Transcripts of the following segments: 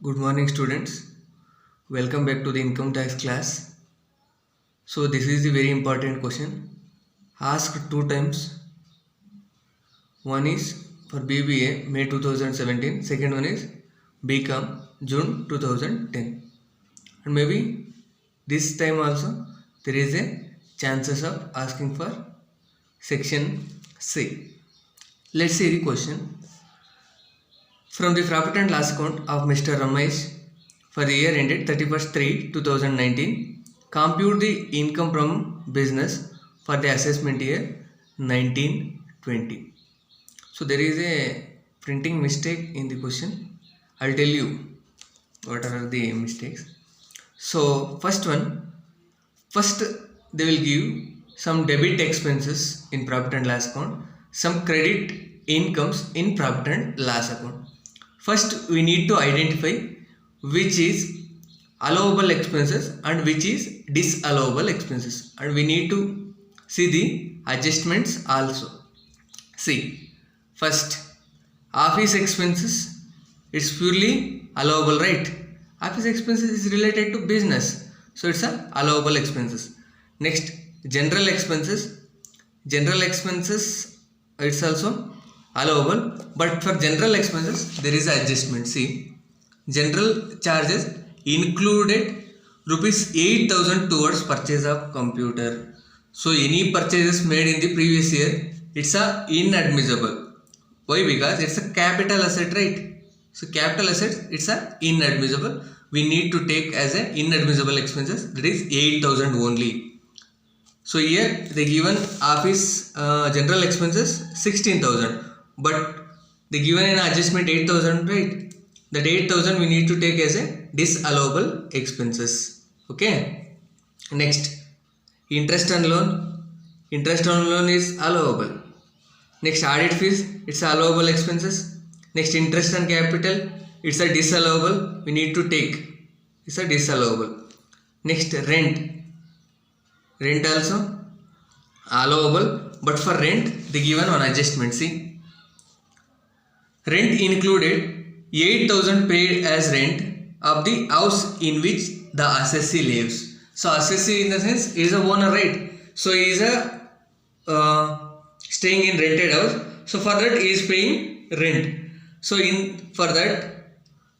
Good morning, students. Welcome back to the income tax class. So, this is the very important question asked two times. One is for BBA May 2017, second one is BCom June 2010. And maybe this time also there is a chances of asking for section C. Let's see the question. From the profit and loss account of Mr. Ramesh for the year ended 31st 3 2019, compute the income from business for the assessment year 1920. So there is a printing mistake in the question. I'll tell you what are the mistakes. So first they will give some debit expenses in profit and loss account, some credit incomes in profit and loss account. First we need to identify which is allowable expenses and which is disallowable expenses, and we need to see the adjustments also. See, first office expenses, it's purely allowable, right? Office expenses is related to business, so it's a allowable expenses. Next, general expenses it's also allowable, but for general expenses there is adjustment. See, general charges included rupees 8,000 towards purchase of computer. So any purchases made in the previous year, it's a inadmissible. Why? Because it's a capital asset, right? So capital assets, it's a inadmissible. We need to take as a inadmissible expenses, that is 8,000 only. So here they given office general expenses 16,000, but they given an adjustment 8,000, right? That 8,000 we need to take as a disallowable expenses. Okay. Next, interest on loan is allowable. Next, audit fees, it's allowable expenses. Next, interest on capital, it's a disallowable, we need to take, it's a disallowable. Next, rent also allowable, but for rent they given one adjustment. See, rent included 8,000 paid as rent of the house in which the assessee lives. So assessee in the sense is a owner, right? So he is a staying in rented house. So for that he is paying rent. So for that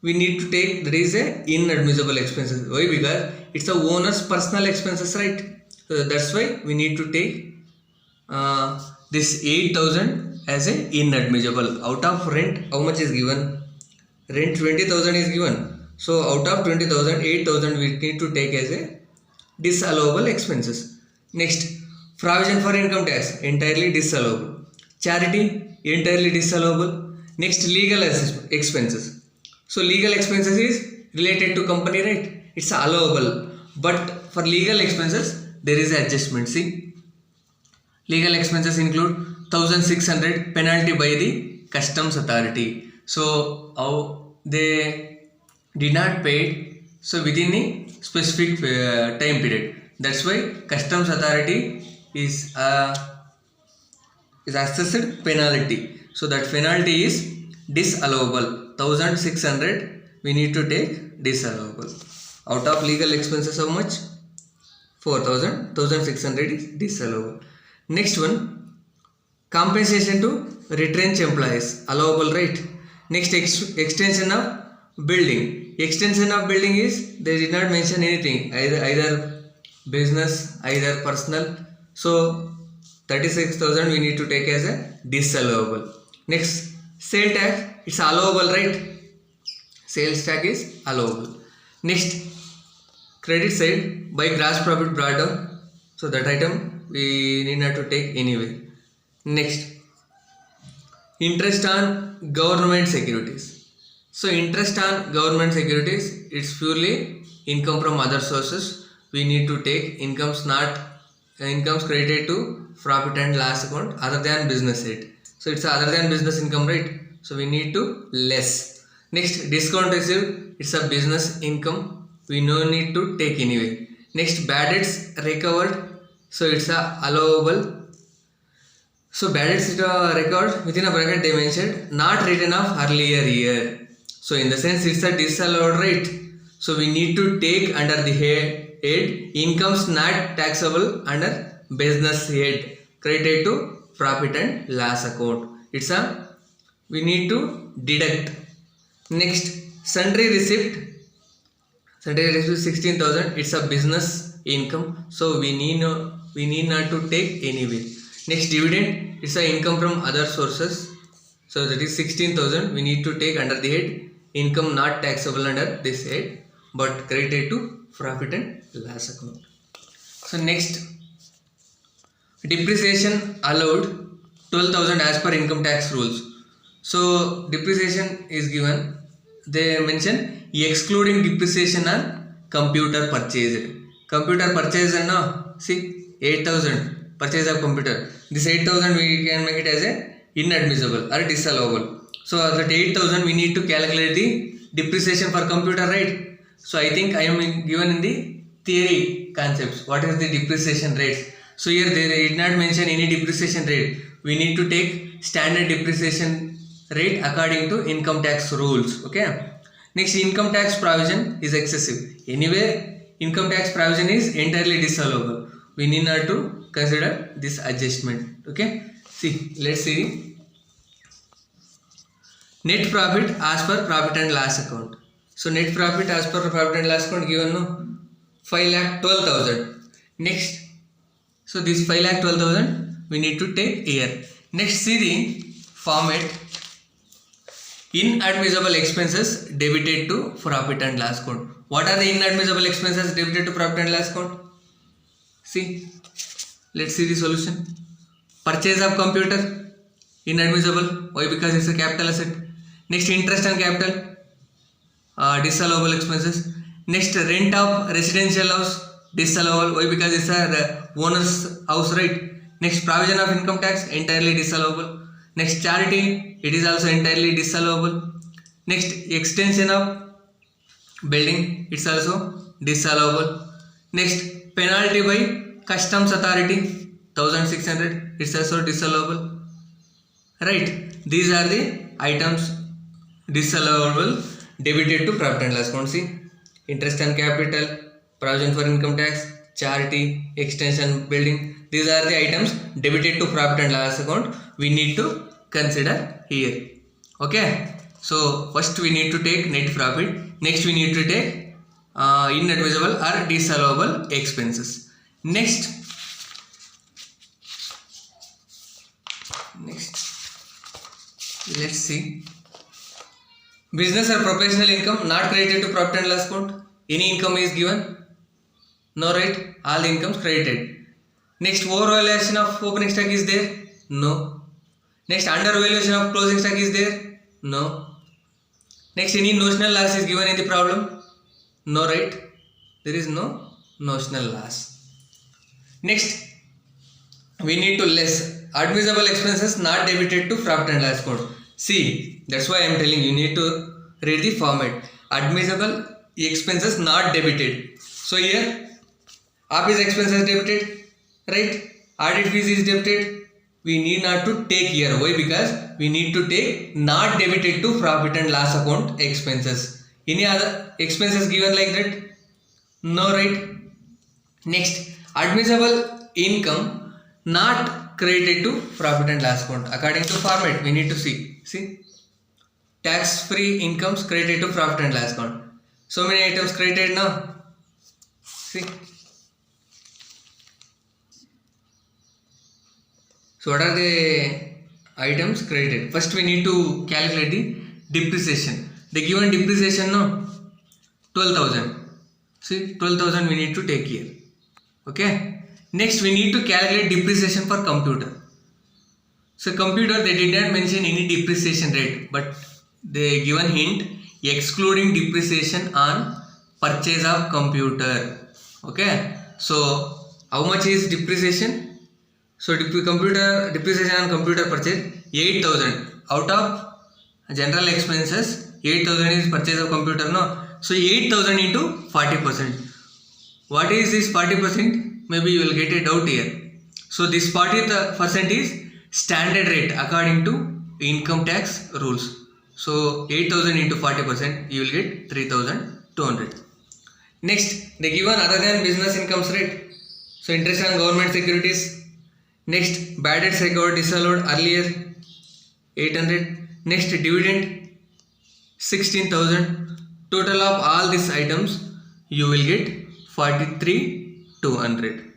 we need to take, that is a inadmissible expenses. Why? Because it's a owner's personal expenses, right? So that's why we need to take this 8,000 as a inadmissible. Out of rent, how much is given? Rent 20,000 is given. So out of 20,000, 8,000 we need to take as a disallowable expenses. Next, provision for income tax, entirely disallowable. Charity, entirely disallowable. Next, legal expenses. So legal expenses is related to company, right? It's allowable. But for legal expenses, there is an adjustment. See, legal expenses include 1,600 penalty by the customs authority. So they did not pay it, so within a specific time period. That's why customs authority is assessed penalty. So that penalty is disallowable. 1,600 we need to take disallowable. Out of legal expenses, how much? 4,000. 1,600 is disallowable. Next one, compensation to retrenched employees, allowable, right? Next, extension of building. Extension of building is, they did not mention anything, either business, either personal. So 36,000 we need to take as a disallowable. Next, sale tax, it's allowable, right? Sales tax is allowable. Next, credit side, by gross profit brought down, so that item we need not to take anyway. Next, interest on government securities. So interest on government securities, it's purely income from other sources. We need to take incomes credited to profit and loss account other than business rate. So it's other than business income, right? So we need to less. Next, discount received, it's a business income, we no need to take anyway. Next, bad debts recovered, so it's a allowable. So bad debts record within a bracket they mentioned not written off earlier year. So in the sense it's a disallowed rate. So we need to take under the head incomes not taxable under business head credited to profit and loss account. It's a we need to deduct. Next, sundry receipt. Sundry receipt 16,000. It's a business income, so we need not to take anyway. Next, dividend. It's a income from other sources, so that is 16,000. We need to take under the head income not taxable under this head, but credited to profit and loss account. So next, depreciation allowed 12,000 as per income tax rules. So depreciation is given. They mention excluding depreciation on computer purchased. Computer purchased now see 8,000 purchase of computer. This 8,000 we can make it as a inadmissible or disallowable. So that 8,000 we need to calculate the depreciation for computer, right? So I think I am given in the theory concepts. What is the depreciation rate? So here they did not mention any depreciation rate. We need to take standard depreciation rate according to income tax rules. Okay. Next, income tax provision is excessive. Anyway, income tax provision is entirely disallowable. We need not to consider this adjustment. Okay. See, let's see net profit as per profit and loss account. So net profit as per profit and loss account given no 5,12,000. Next, so this 5,12,000 we need to take here. Next, see the format. Inadmissible expenses debited to profit and loss account. What are the inadmissible expenses debited to profit and loss account? See, let's see the solution. Purchase of computer, inadmissible. Why? Because it's a capital asset. Next, interest on capital, disallowable expenses. Next, rent of residential house, disallowable. Why? Because it's a owner's house, right? Next, provision of income tax, entirely disallowable. Next, charity, it is also entirely disallowable. Next, extension of building, it's also disallowable. Next, penalty by customs authority, 1,600, it's also disallowable. Right? These are the items disallowable debited to profit and loss account. See, interest on capital, provision for income tax, charity, extension, building. These are the items debited to profit and loss account we need to consider here. Okay. So first we need to take net profit. Next we need to take inadmissible or disallowable expenses. Next, let's see. Business or professional income not credited to profit and loss account. Any income is given? No, right? All the incomes credited. Next, overvaluation of opening stock is there? No. Next, undervaluation of closing stock is there? No. Next, any notional loss is given in the problem? No, right? There is no notional loss. Next, we need to less admissible expenses not debited to profit and loss account. See, that's why I am telling you need to read the format. Admissible expenses not debited. So here, office expenses debited, right? Audit fees is debited. We need not to take here. Why? Because we need to take not debited to profit and loss account expenses. Any other expenses given like that? No, right? Next, admissible income not credited to profit and loss account. According to format, we need to see. See, tax-free incomes credited to profit and loss account. So many items credited now. See. So what are the items credited? First we need to calculate the depreciation. The given depreciation no 12,000. See, 12,000 we need to take here. Okay. Next we need to calculate depreciation for computer. So computer they did not mention any depreciation rate, but they given hint excluding depreciation on purchase of computer. Okay. So how much is depreciation? So depreciation on computer purchase 8,000 out of general expenses. 8,000 is purchase of computer no. So 8,000 into 40%. What is this 40%? Maybe you will get a doubt here. So this 40% is standard rate according to income tax rules. So 8,000 into 40%, you will get 3,200. Next, they given other than business incomes rate. So interest on government securities. Next, bad debts recovered disallowed earlier, 800. Next, dividend, 16,000. Total of all these items, you will get 43,200.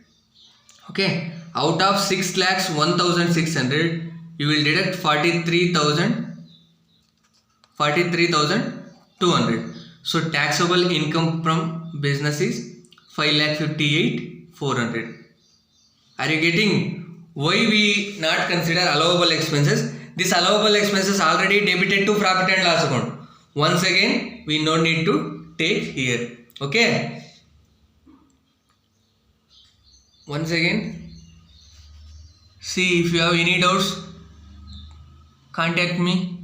Okay, out of 6 lakhs 1,600, you will deduct 43,200. So taxable income from business is 5,58,400. Are you getting why we not consider allowable expenses? This allowable expenses already debited to profit and loss account. Once again, we no need to take here. Okay. Once again, see if you have any doubts, contact me.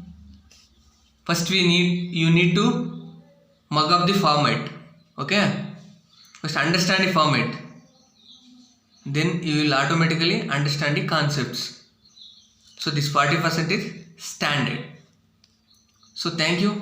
First you need to mug up the format. Okay. First understand the format. Then you will automatically understand the concepts. So this 40% is standard. So thank you.